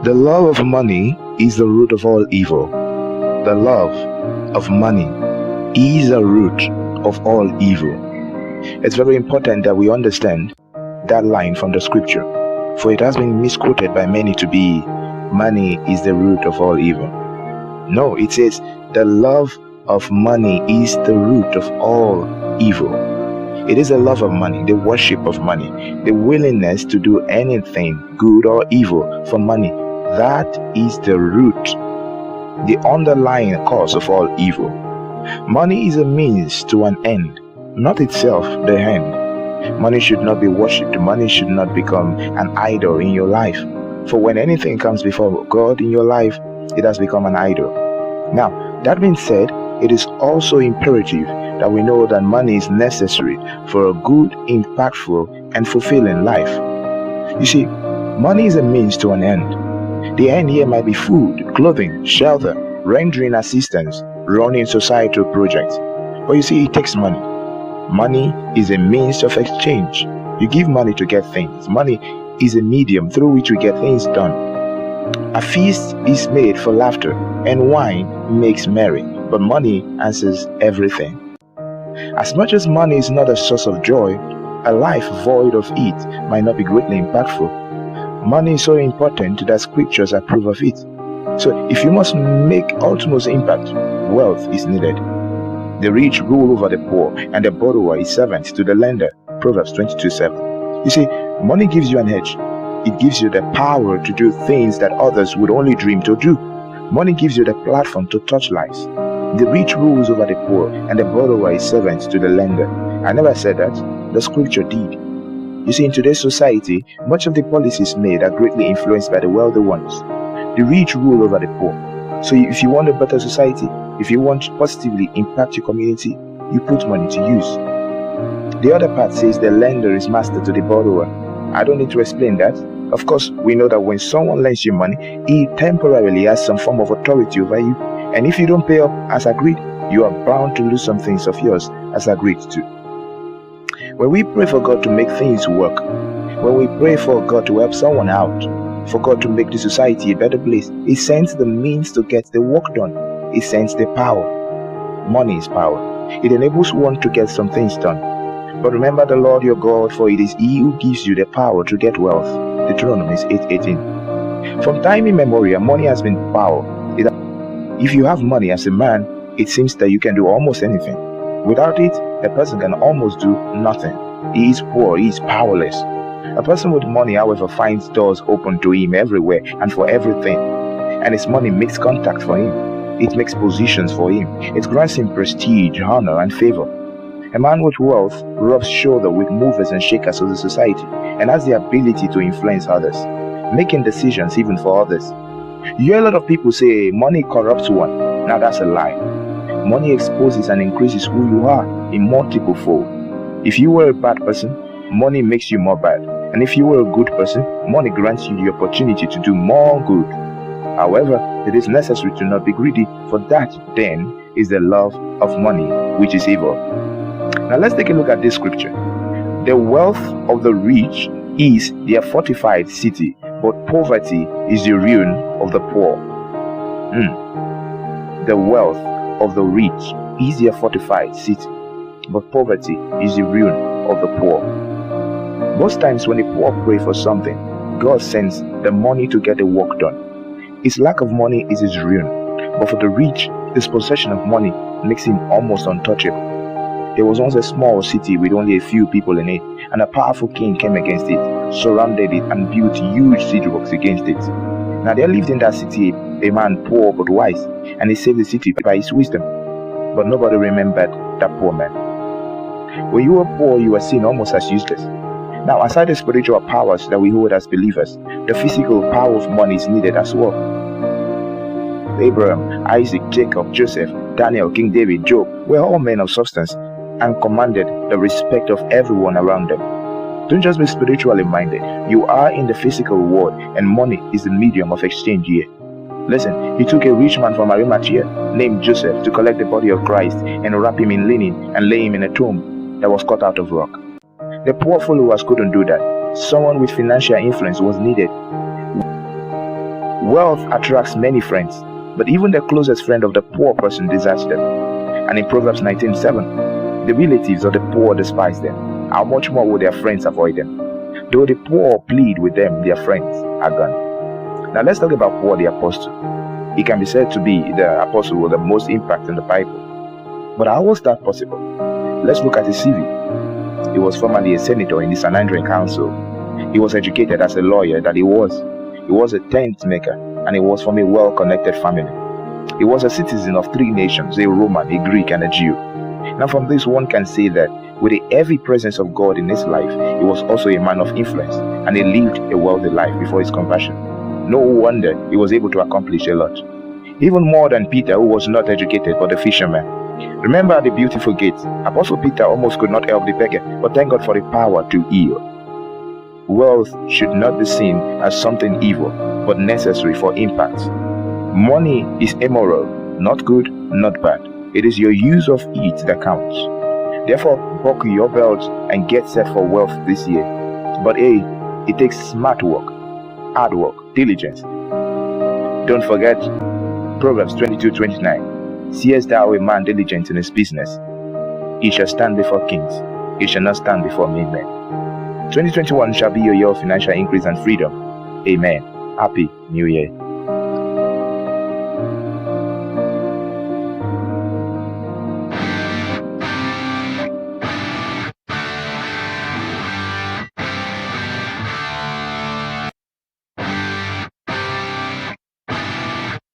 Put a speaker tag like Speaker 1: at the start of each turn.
Speaker 1: The love of money is the root of all evil. The love of money is the root of all evil. It's very important that we understand that line from the scripture, for it has been misquoted by many to be money is the root of all evil. No, it says the love of money is the root of all evil. It is the love of money, the worship of money, the willingness to do anything, good or evil, for money. That is the root, the underlying cause of all evil. Money is a means to an end, not itself the end. Money should not be worshipped. Money should not become an idol in your life. For when anything comes before God in your life, it has become an idol. Now, that being said, it is also imperative that we know that money is necessary for a good, impactful, and fulfilling life. You see, money is a means to an end. The end here might be food, clothing, shelter, rendering assistance, running societal projects. But you see, it takes money. Money is a means of exchange. You give money to get things. Money is a medium through which we get things done. A feast is made for laughter, and wine makes merry, but money answers everything. As much as money is not a source of joy, a life void of it might not be greatly impactful. Money is so important that scriptures approve of it. So if you must make utmost impact, wealth is needed. The rich rule over the poor, and the borrower is servant to the lender. Proverbs 22:7. You see, money gives you an edge. It gives you the power to do things that others would only dream to do. Money gives you the platform to touch lives. The rich rules over the poor, and the borrower is servant to the lender. I never said that. The scripture did. You see, in today's society, much of the policies made are greatly influenced by the wealthy ones. The rich rule over the poor. So if you want a better society, if you want to positively impact your community, you put money to use. The other part says the lender is master to the borrower. I don't need to explain that. Of course, we know that when someone lends you money, he temporarily has some form of authority over you. And if you don't pay up as agreed, you are bound to lose some things of yours as agreed to. When we pray for God to make things work, when we pray for God to help someone out, for God to make the society a better place, He sends the means to get the work done. He sends the power. Money is power. It enables one to get some things done. But remember the Lord your God, for it is He who gives you the power to get wealth. Deuteronomy 8:18. From time immemorial, money has been power. If you have money as a man, it seems that you can do almost anything. Without it, a person can almost do nothing. He is poor, he is powerless. A person with money, however, finds doors open to him everywhere and for everything. And his money makes contact for him. It makes positions for him. It grants him prestige, honor, and favor. A man with wealth rubs shoulder with movers and shakers of the society and has the ability to influence others, making decisions even for others. You hear a lot of people say money corrupts one. Now that's a lie. Money exposes and increases who you are in multiple fold. If you were a bad person, money makes you more bad. And if you were a good person, money grants you the opportunity to do more good. However, it is necessary to not be greedy, for that then is the love of money, which is evil. Now let's take a look at this scripture. The wealth of the rich is their fortified city, but poverty is the ruin of the poor. The wealth of the rich is their fortified city, but poverty is the ruin of the poor. Most times when the poor pray for something, God sends the money to get the work done. His lack of money is his ruin, but for the rich, his possession of money makes him almost untouchable. There was once a small city with only a few people in it, and a powerful king came against it, surrounded it, and built huge siege works against it. Now there lived in that city a man poor but wise, and he saved the city by his wisdom. But nobody remembered that poor man. When you were poor, you were seen almost as useless. Now, aside the spiritual powers that we hold as believers, the physical power of money is needed as well. Abraham, Isaac, Jacob, Joseph, Daniel, King David, Job were all men of substance and commanded the respect of everyone around them. Don't just be spiritually minded. You are in the physical world, and money is the medium of exchange here. Listen, he took a rich man from Arimathea named Joseph to collect the body of Christ and wrap him in linen and lay him in a tomb that was cut out of rock. The poor followers couldn't do that. Someone with financial influence was needed. Wealth attracts many friends, but even the closest friend of the poor person deserts them. And in Proverbs 19:7, the relatives of the poor despise them. How much more will their friends avoid them? Though the poor plead with them, their friends are gone. Now let's talk about Paul the Apostle. He can be said to be the apostle with the most impact in the Bible. But how was that possible? Let's look at his CV. He was formerly a senator in the Sanhedrin Council. He was educated as a lawyer that he was. He was a tent maker, and he was from a well-connected family. He was a citizen of 3 nations, a Roman, a Greek, and a Jew. Now from this, one can say that with the heavy presence of God in his life, he was also a man of influence, and he lived a wealthy life before his conversion. No wonder he was able to accomplish a lot. Even more than Peter, who was not educated but a fisherman. Remember at the beautiful gate, Apostle Peter almost could not help the beggar, but thank God for the power to heal. Wealth should not be seen as something evil, but necessary for impact. Money is immoral, not good, not bad. It is your use of it that counts. Therefore, buckle your belt and get set for wealth this year. But hey, it takes smart work, hard work, diligence. Don't forget Proverbs 22:29. Seest thou a man diligent in his business? He shall stand before kings. He shall not stand before mean men. 2021 shall be your year of financial increase and freedom. Amen. Happy New Year.